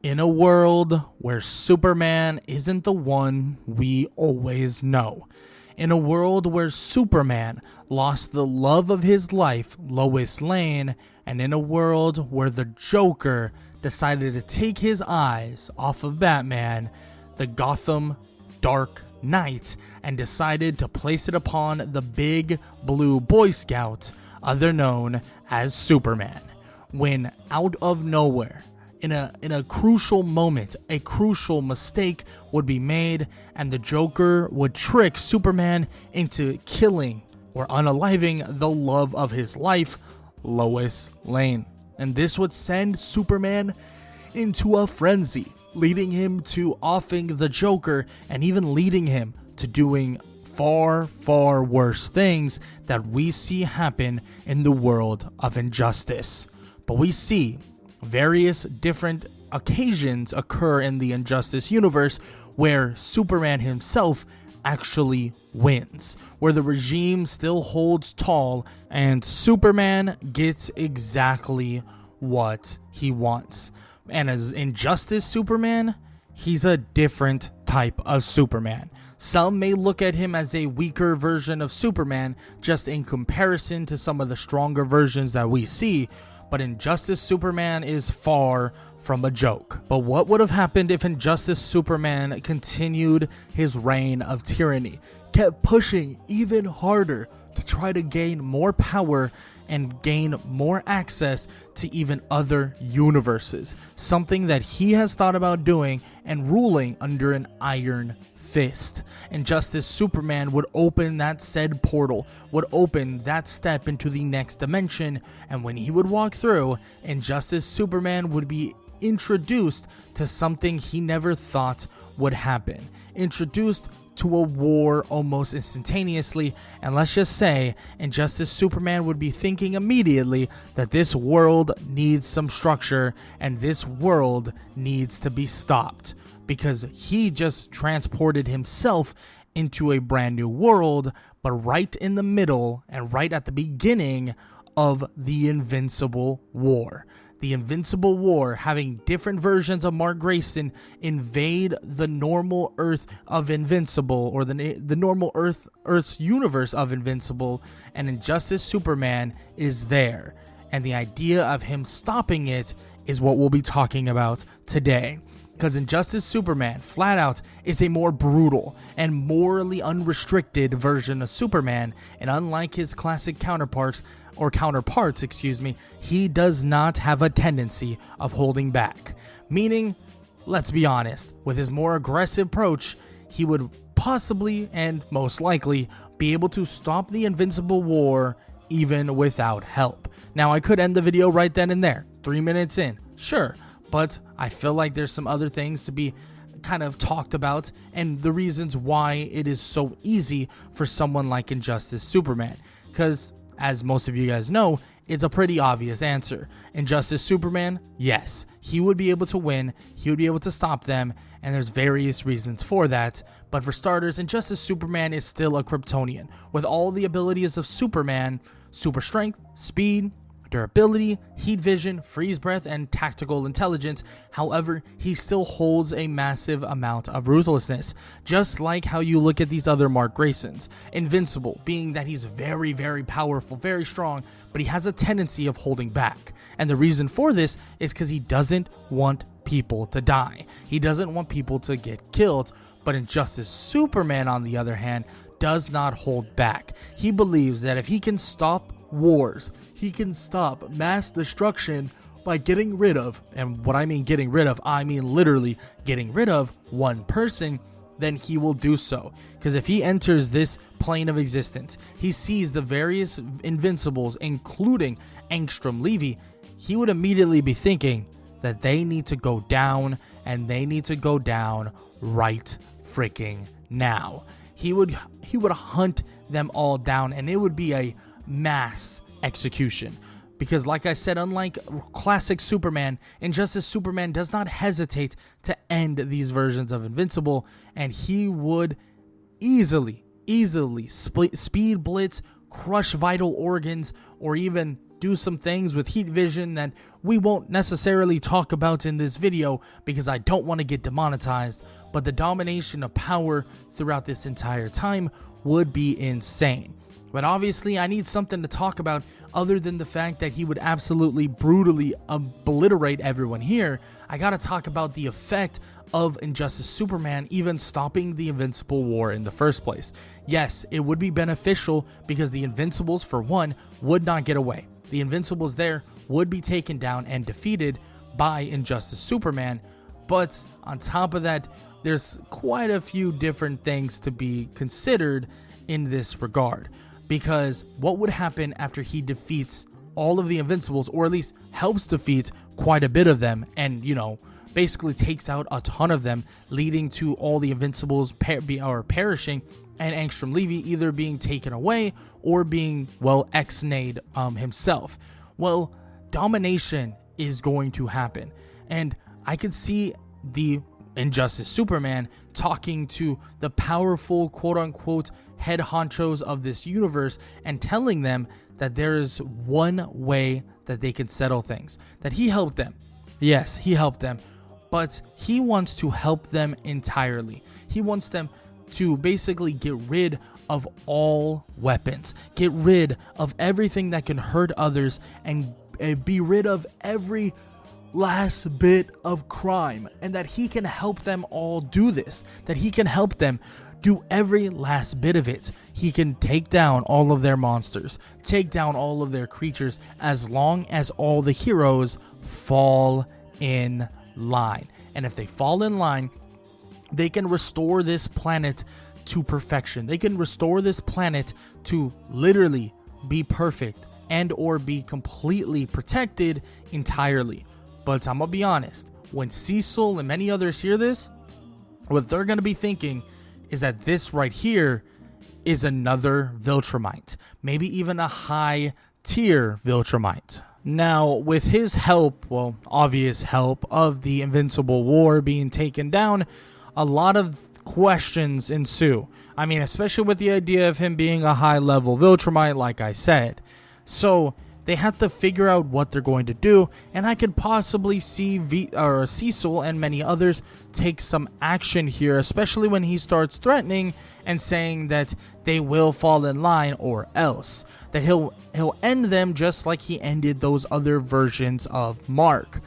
In a world where Superman isn't the one we always know. In a world where Superman lost the love of his life, Lois Lane, and in a world where the Joker decided to take his eyes off of Batman, the Gotham Dark Knight, and decided to place it upon the big blue Boy Scout, other known as Superman, when out of nowhere, in a crucial moment, a crucial mistake would be made, and the Joker would trick Superman into killing or unaliving the love of his life, Lois Lane. And this would send Superman into a frenzy, leading him to offing the Joker and even leading him to doing far, far worse things that we see happen in the world of Injustice. But we see various different occasions occur in the Injustice universe where Superman himself actually wins, where the regime still holds tall and Superman gets exactly what he wants. And as Injustice Superman, he's a different type of Superman. Some may look at him as a weaker version of Superman just in comparison to some of the stronger versions that we see, but Injustice Superman is far from a joke. But what would have happened if Injustice Superman continued his reign of tyranny, kept pushing even harder to try to gain more power and gain more access to even other universes, something that he has thought about doing and ruling under an iron fist. Injustice Superman would open that said portal, would open that step into the next dimension, and when he would walk through, Injustice Superman would be introduced to something he never thought would happen. Introduced to a war almost instantaneously, and let's just say Injustice Superman would be thinking immediately that this world needs some structure and this world needs to be stopped, because he just transported himself into a brand new world, but right in the middle and right at the beginning of the Invincible War. The Invincible War, having different versions of Mark Grayson invade the normal Earth of Invincible, or the normal Earth's universe of Invincible, and Injustice Superman is there. And the idea of him stopping it is what we'll be talking about today. Because Injustice Superman, flat out, is a more brutal and morally unrestricted version of Superman, and unlike his classic counterparts, he does not have a tendency of holding back. Meaning, let's be honest, with his more aggressive approach, he would possibly and most likely be able to stop the Invincible War even without help. Now, I could end the video right then and there, 3 minutes in, sure, but I feel like there's some other things to be kind of talked about and the reasons why it is so easy for someone like Injustice Superman. Because, as most of you guys know, it's a pretty obvious answer. Injustice Superman, yes, he would be able to win, he would be able to stop them, and there's various reasons for that. But for starters, Injustice Superman is still a Kryptonian. With all the abilities of Superman, super strength, speed, durability, heat vision, freeze breath, and tactical intelligence. However, he still holds a massive amount of ruthlessness, just like how you look at these other Mark Graysons. Invincible, being that he's very, very powerful, very strong, but he has a tendency of holding back. And the reason for this is because he doesn't want people to die. He doesn't want people to get killed. But Injustice Superman, on the other hand, does not hold back. He believes that if he can stop wars, he can stop mass destruction by getting rid of, and what I mean getting rid of, I mean literally getting rid of one person, then he will do so. Because if he enters this plane of existence, he sees the various Invincibles, including Angstrom Levy, he would immediately be thinking that they need to go down, and they need to go down right freaking now. He would hunt them all down, and it would be a mass execution. Because like I said, unlike classic Superman, Injustice Superman does not hesitate to end these versions of Invincible, and he would easily speed blitz, crush vital organs, or even do some things with heat vision that we won't necessarily talk about in this video because I don't want to get demonetized, but the domination of power throughout this entire time would be insane. But obviously I need something to talk about other than the fact that he would absolutely brutally obliterate everyone here. I gotta talk about the effect of Injustice Superman even stopping the Invincible War in the first place. Yes, it would be beneficial because the Invincibles, for one, would not get away. The Invincibles there would be taken down and defeated by Injustice Superman, but on top of that, there's quite a few different things to be considered in this regard. Because what would happen after he defeats all of the Invincibles, or at least helps defeat quite a bit of them, and, you know, basically takes out a ton of them, leading to all the Invincibles perishing, and Angstrom Levy either being taken away or being, well, ex-nayed himself. Well, domination is going to happen, and I could see the Injustice Superman talking to the powerful quote-unquote head honchos of this universe and telling them that there is one way that they can settle things, that he helped them. Yes, he helped them, but he wants to help them entirely. He wants them to basically get rid of all weapons, get rid of everything that can hurt others, and be rid of every last bit of crime, and that he can help them all do this, that he can help them do every last bit of it. He can take down all of their monsters, take down all of their creatures, as long as all the heroes fall in line. And if they fall in line, they can restore this planet to perfection. They can restore this planet to literally be perfect and or be completely protected entirely. But I'm gonna be honest, when Cecil and many others hear this, what they're gonna be thinking is that this right here is another Viltrumite, maybe even a high tier Viltrumite. Now, with his help, well, obvious help of the Invincible War being taken down, a lot of questions ensue. I mean, especially with the idea of him being a high level Viltrumite, like I said. So they have to figure out what they're going to do, and I could possibly see Cecil and many others take some action here, especially when he starts threatening and saying that they will fall in line or else. That he'll end them just like he ended those other versions of Mark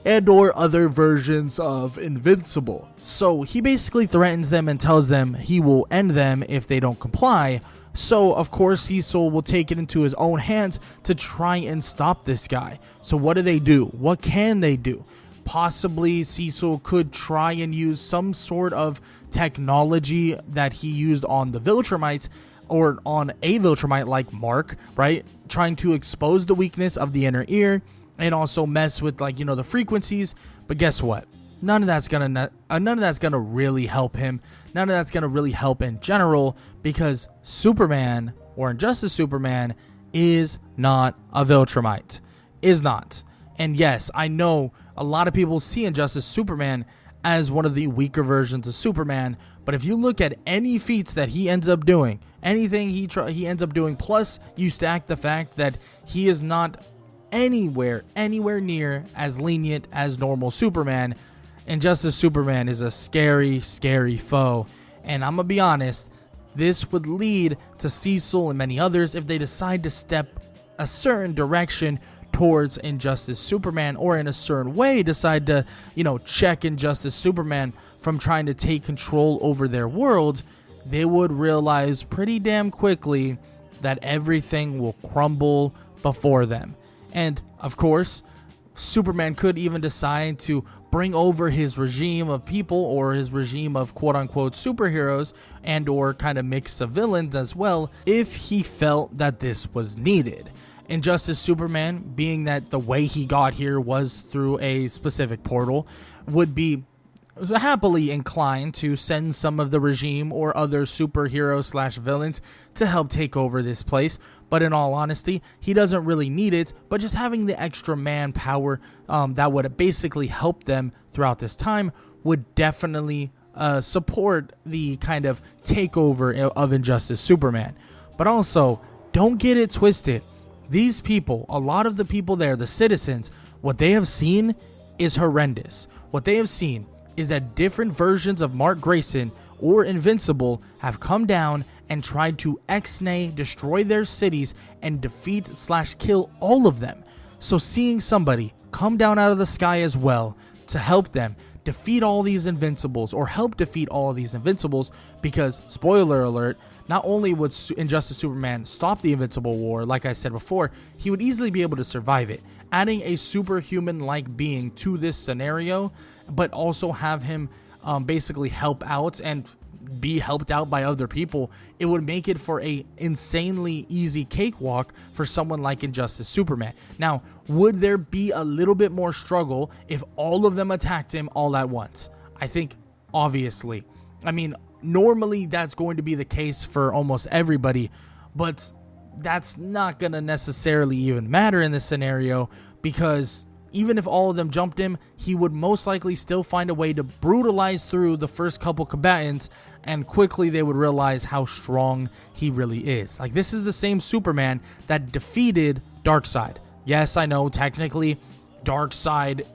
and or other versions of Invincible. So he basically threatens them and tells them he will end them if they don't comply. So, of course, Cecil will take it into his own hands to try and stop this guy. So what do? What can they do? Possibly Cecil could try and use some sort of technology that he used on the Viltrumites, or on a Viltrumite like Mark, right? Trying to expose the weakness of the inner ear and also mess with, like, you know, the frequencies. But guess what? None of that's gonna really help him. None of that's gonna really help in general, because Superman, or Injustice Superman, is not a Viltrumite. Is not. And yes, I know a lot of people see Injustice Superman as one of the weaker versions of Superman, but if you look at any feats that he ends up doing, anything he ends up doing, plus you stack the fact that he is not anywhere near as lenient as normal Superman, Injustice Superman is a scary, scary foe. And I'm gonna be honest, this would lead to Cecil and many others, if they decide to step a certain direction towards Injustice Superman, or in a certain way decide to, you know, check Injustice Superman from trying to take control over their world, they would realize pretty damn quickly that everything will crumble before them. And of course, Superman could even decide to bring over his regime of people, or his regime of quote-unquote superheroes, and or kind of mix of villains as well, if he felt that this was needed. Injustice Superman, being that the way he got here was through a specific portal, would be happily inclined to send some of the regime or other superheroes slash villains to help take over this place. But in all honesty, he doesn't really need it, but just having the extra manpower that would basically help them throughout this time would definitely support the kind of takeover of Injustice Superman. But also, don't get it twisted. These people, a lot of the people there, the citizens, what they have seen is horrendous. What they have seen is that different versions of Mark Grayson or Invincible have come down and tried to ex-nay, destroy their cities, and defeat/kill all of them. So seeing somebody come down out of the sky as well to help them defeat all these Invincibles, or help defeat all of these Invincibles, because, spoiler alert, not only would Injustice Superman stop the Invincible War, like I said before, he would easily be able to survive it. Adding a superhuman-like being to this scenario, but also have him basically help out and be helped out by other people, it would make it for a insanely easy cakewalk for someone like Injustice Superman. Now, would there be a little bit more struggle if all of them attacked him all at once? I think, obviously. I mean, normally that's going to be the case for almost everybody, but that's not going to necessarily even matter in this scenario, because even if all of them jumped him, he would most likely still find a way to brutalize through the first couple combatants, and quickly they would realize how strong he really is. Like, this is the same Superman that defeated Darkseid. Yes, I know, technically, Darkseid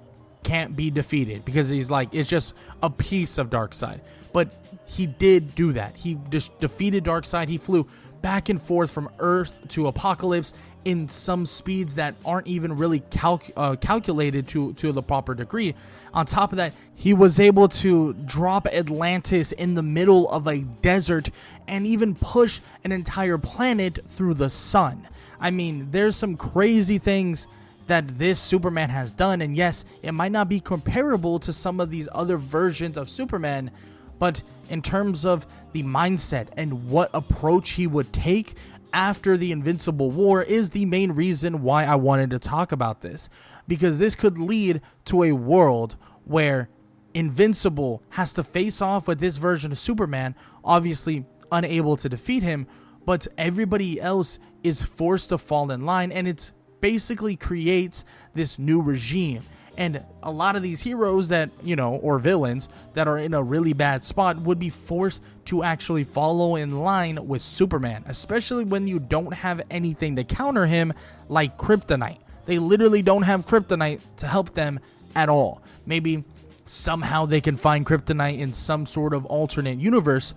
can't be defeated because he's like, it's just a piece of Darkseid. But he did do that. He just defeated Darkseid. He flew back and forth from Earth to Apocalypse in some speeds that aren't even really calculated to the proper degree. On top of that, he was able to drop Atlantis in the middle of a desert and even push an entire planet through the sun. I mean, there's some crazy things that this Superman has done, and yes, it might not be comparable to some of these other versions of Superman, but in terms of the mindset and what approach he would take after the Invincible War is the main reason why I wanted to talk about this, because this could lead to a world where Invincible has to face off with this version of Superman, obviously unable to defeat him, but everybody else is forced to fall in line, and it's basically creates this new regime. And a lot of these heroes that, or villains that are in a really bad spot would be forced to actually follow in line with Superman, especially when you don't have anything to counter him like kryptonite. They literally don't have kryptonite to help them at all. Maybe somehow they can find kryptonite in some sort of alternate universe,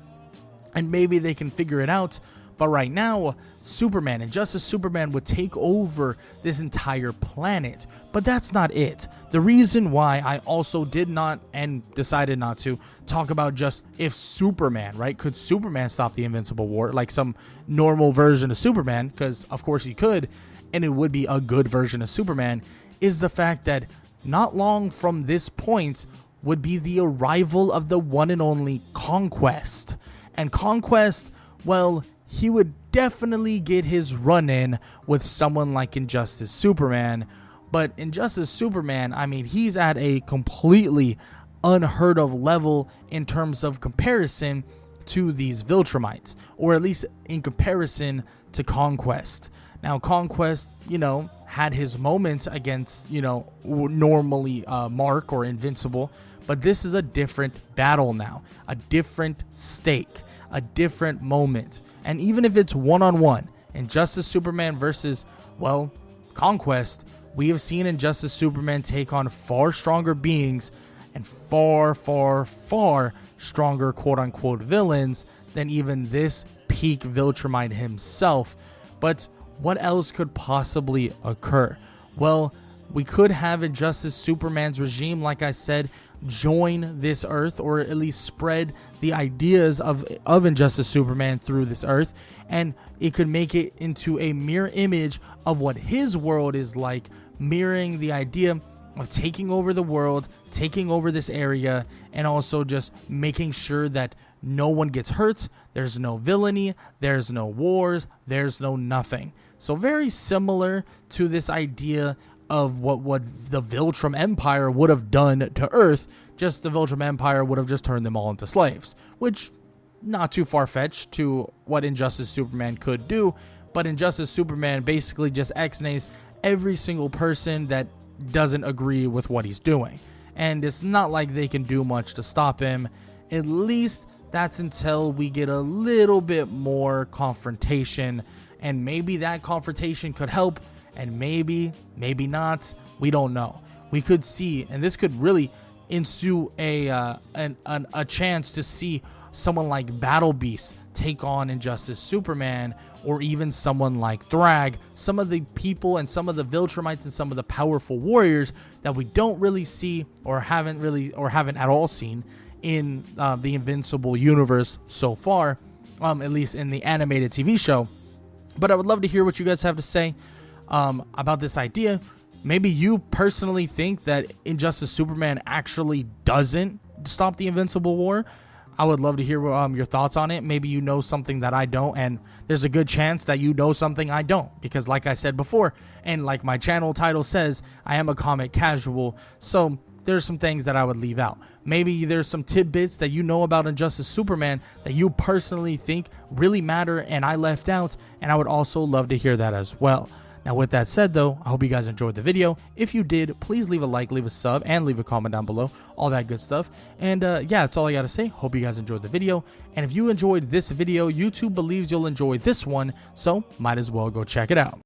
and maybe they can figure it out. But right now, Superman and Justice Superman would take over this entire planet. But that's not it. The reason why I also did not, and decided not to, talk about just if Superman, right? Could Superman stop the Invincible War like some normal version of Superman? Because of course he could, and it would be a good version of Superman, is the fact that not long from this point would be the arrival of the one and only Conquest. And Conquest, well, he would definitely get his run in with someone like Injustice Superman. But Injustice Superman, I mean, he's at a completely unheard of level in terms of comparison to these Viltrumites, or at least in comparison to Conquest. Now, Conquest, had his moments against, normally Mark or Invincible, but this is a different battle now, a different stake, a different moment. And even if it's one-on-one, Injustice Superman versus, Conquest, we have seen Injustice Superman take on far stronger beings and far, far, far stronger quote-unquote villains than even this peak Viltrumite himself. But what else could possibly occur? Well, we could have Injustice Superman's regime, like I said, join this Earth, or at least spread the ideas of Injustice Superman through this Earth, and it could make it into a mirror image of what his world is like, mirroring the idea of taking over the world, taking over this area, and also just making sure that no one gets hurt, there's no villainy, there's no wars, there's no nothing. So very similar to this idea of what the Viltrum Empire would have done to Earth, just the Viltrum Empire would have just turned them all into slaves, which not too far-fetched to what Injustice Superman could do, but Injustice Superman basically just ex-nays every single person that doesn't agree with what he's doing. And it's not like they can do much to stop him. At least that's until we get a little bit more confrontation and maybe that confrontation could help, and maybe not. We don't know. We could see, and this could really ensue a chance to see someone like Battle Beast take on Injustice Superman, or even someone like Thrag, some of the people and some of the Viltrumites and some of the powerful warriors that we don't really see or haven't at all seen in the Invincible Universe so far, at least in the animated TV show. But I would love to hear what you guys have to say about this idea. Maybe you personally think that Injustice Superman actually doesn't stop the Invincible War. I would love to hear your thoughts on it. Maybe you know something that I don't, and there's a good chance that you know something I don't, because like I said before, and like my channel title says, I am a comic casual, so there's some things that I would leave out. Maybe there's some tidbits that you know about Injustice Superman that you personally think really matter and I left out, and I would also love to hear that as well. Now, with that said, though, I hope you guys enjoyed the video. If you did, please leave a like, leave a sub, and leave a comment down below. All that good stuff. And yeah, that's all I got to say. Hope you guys enjoyed the video. And if you enjoyed this video, YouTube believes you'll enjoy this one, so might as well go check it out.